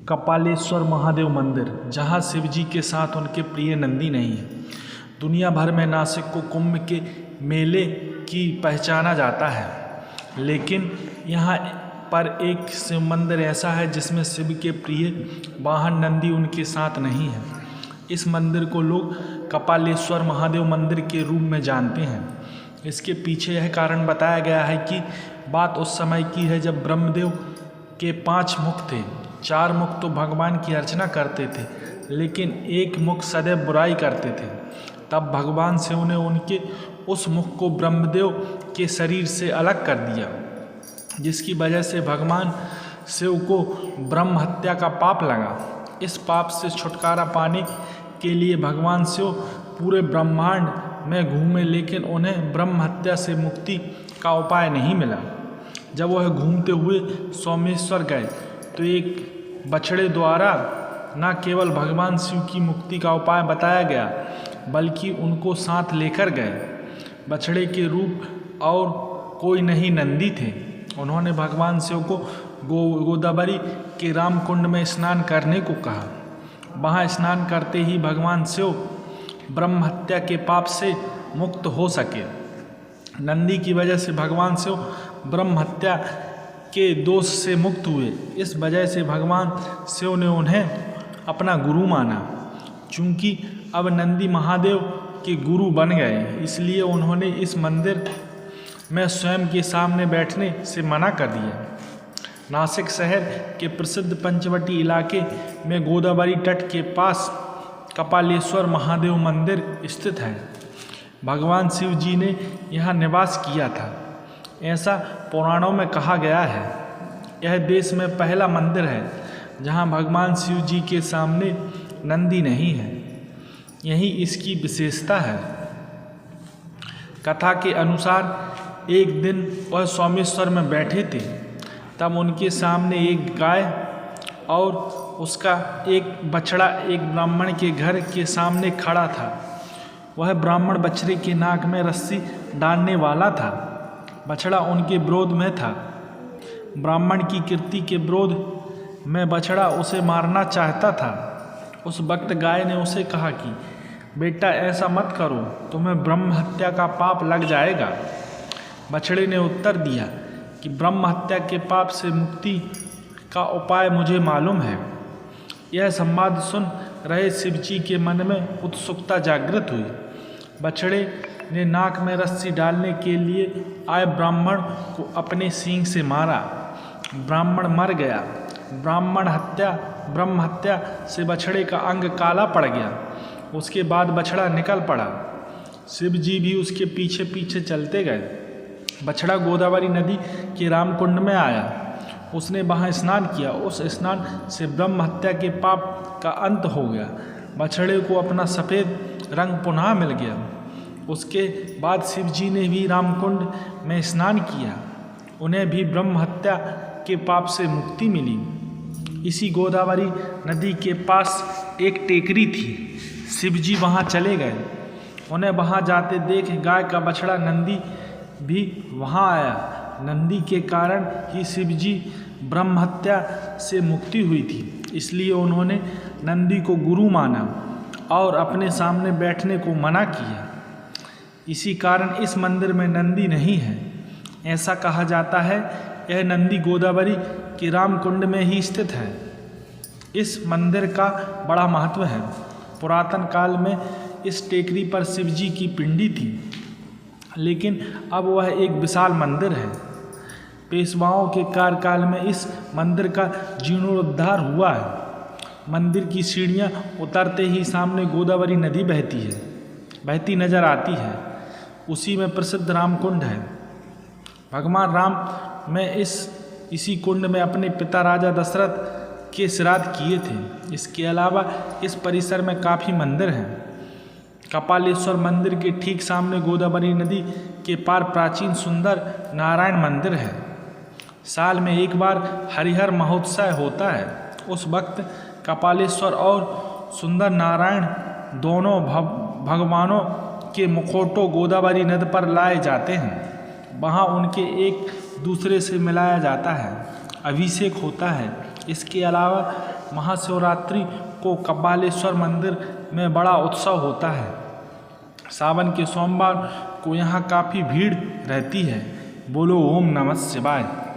कपालेश्वर महादेव मंदिर, जहाँ शिव जी के साथ उनके प्रिय नंदी नहीं है। दुनिया भर में नासिक को कुंभ के मेले की पहचाना जाता है, लेकिन यहाँ पर एक शिव मंदिर ऐसा है जिसमें शिव के प्रिय वाहन नंदी उनके साथ नहीं है। इस मंदिर को लोग कपालेश्वर महादेव मंदिर के रूप में जानते हैं। इसके पीछे यह कारण बताया गया है कि बात उस समय की है जब ब्रह्मदेव के 5 मुख थे। 4 मुख तो भगवान की अर्चना करते थे, लेकिन एक मुख सदैव बुराई करते थे। तब भगवान शिव ने उनके उस मुख को ब्रह्मदेव के शरीर से अलग कर दिया, जिसकी वजह से भगवान शिव को ब्रह्म हत्या का पाप लगा। इस पाप से छुटकारा पाने के लिए भगवान शिव पूरे ब्रह्मांड में घूमे, लेकिन उन्हें ब्रह्म हत्या से मुक्ति का उपाय नहीं मिला। जब वह घूमते हुए सोमेश्वर गए तो एक बछड़े द्वारा न केवल भगवान शिव की मुक्ति का उपाय बताया गया, बल्कि उनको साथ लेकर गए। बछड़े के रूप और कोई नहीं नंदी थे। उन्होंने भगवान शिव को गोदावरी के रामकुंड में स्नान करने को कहा। वहाँ स्नान करते ही भगवान शिव ब्रह्म हत्या के पाप से मुक्त हो सके। नंदी की वजह से भगवान शिव ब्रह्म हत्या के दोष से मुक्त हुए। इस वजह से भगवान शिव ने उन्हें अपना गुरु माना। चूँकि अब नंदी महादेव के गुरु बन गए, इसलिए उन्होंने इस मंदिर में स्वयं के सामने बैठने से मना कर दिया। नासिक शहर के प्रसिद्ध पंचवटी इलाके में गोदावरी तट के पास कपालेश्वर महादेव मंदिर स्थित है। भगवान शिव जी ने यहाँ निवास किया था, ऐसा पुराणों में कहा गया है। यह देश में पहला मंदिर है जहाँ भगवान शिव जी के सामने नंदी नहीं है। यही इसकी विशेषता है। कथा के अनुसार एक दिन वह सोमेश्वर में बैठे थे, तब उनके सामने एक गाय और उसका एक बछड़ा एक ब्राह्मण के घर के सामने खड़ा था। वह ब्राह्मण बछड़े के नाक में रस्सी डालने वाला था। बछड़ा उनके विरोध में था। ब्राह्मण की कीर्ति के विरोध में बछड़ा उसे मारना चाहता था। उस वक्त गाय ने उसे कहा कि बेटा, ऐसा मत करो, तुम्हें ब्रह्म हत्या का पाप लग जाएगा। बछड़े ने उत्तर दिया कि ब्रह्म हत्या के पाप से मुक्ति का उपाय मुझे मालूम है। यह संवाद सुन रहे शिव जी के मन में उत्सुकता जागृत हुई। बछड़े ने नाक में रस्सी डालने के लिए आए ब्राह्मण को अपने सींग से मारा। ब्राह्मण मर गया। ब्रह्म हत्या से बछड़े का अंग काला पड़ गया। उसके बाद बछड़ा निकल पड़ा। शिव जी भी उसके पीछे पीछे चलते गए। बछड़ा गोदावरी नदी के रामकुंड में आया। उसने वहाँ स्नान किया। उस स्नान से ब्रह्म हत्या के पाप का अंत हो गया। बछड़े को अपना सफ़ेद रंग पुनः मिल गया। उसके बाद शिव जी ने भी रामकुंड में स्नान किया। उन्हें भी ब्रह्म हत्या के पाप से मुक्ति मिली। इसी गोदावरी नदी के पास एक टेकरी थी। शिव जी वहाँ चले गए। उन्हें वहाँ जाते देख गाय का बछड़ा नंदी भी वहाँ आया। नंदी के कारण ही शिव जी ब्रह्म हत्या से मुक्ति हुई थी, इसलिए उन्होंने नंदी को गुरु माना और अपने सामने बैठने को मना किया। इसी कारण इस मंदिर में नंदी नहीं है। ऐसा कहा जाता है यह नंदी गोदावरी के रामकुंड में ही स्थित है। इस मंदिर का बड़ा महत्व है। पुरातन काल में इस टेकरी पर शिव जी की पिंडी थी, लेकिन अब वह एक विशाल मंदिर है। पेशवाओं के कार्यकाल में इस मंदिर का जीर्णोद्धार हुआ है। मंदिर की सीढ़ियाँ उतरते ही सामने गोदावरी नदी बहती नजर आती है। उसी में प्रसिद्ध रामकुंड है। भगवान राम में इसी कुंड में अपने पिता राजा दशरथ के श्राद्ध किए थे। इसके अलावा इस परिसर में काफ़ी मंदिर हैं। कपालेश्वर मंदिर के ठीक सामने गोदावरी नदी के पार प्राचीन सुंदर नारायण मंदिर है। साल में एक बार हरिहर महोत्सव होता है। उस वक्त कपालेश्वर और सुंदर नारायण दोनों भगवानों के मुखौटों गोदावरी नदी पर लाए जाते हैं। वहाँ उनके एक दूसरे से मिलाया जाता है, अभिषेक होता है इसके अलावा महाशिवरात्रि को कपालेश्वर मंदिर में बड़ा उत्सव होता है। सावन के सोमवार को यहाँ काफ़ी भीड़ रहती है। बोलो ओम नमः शिवाय।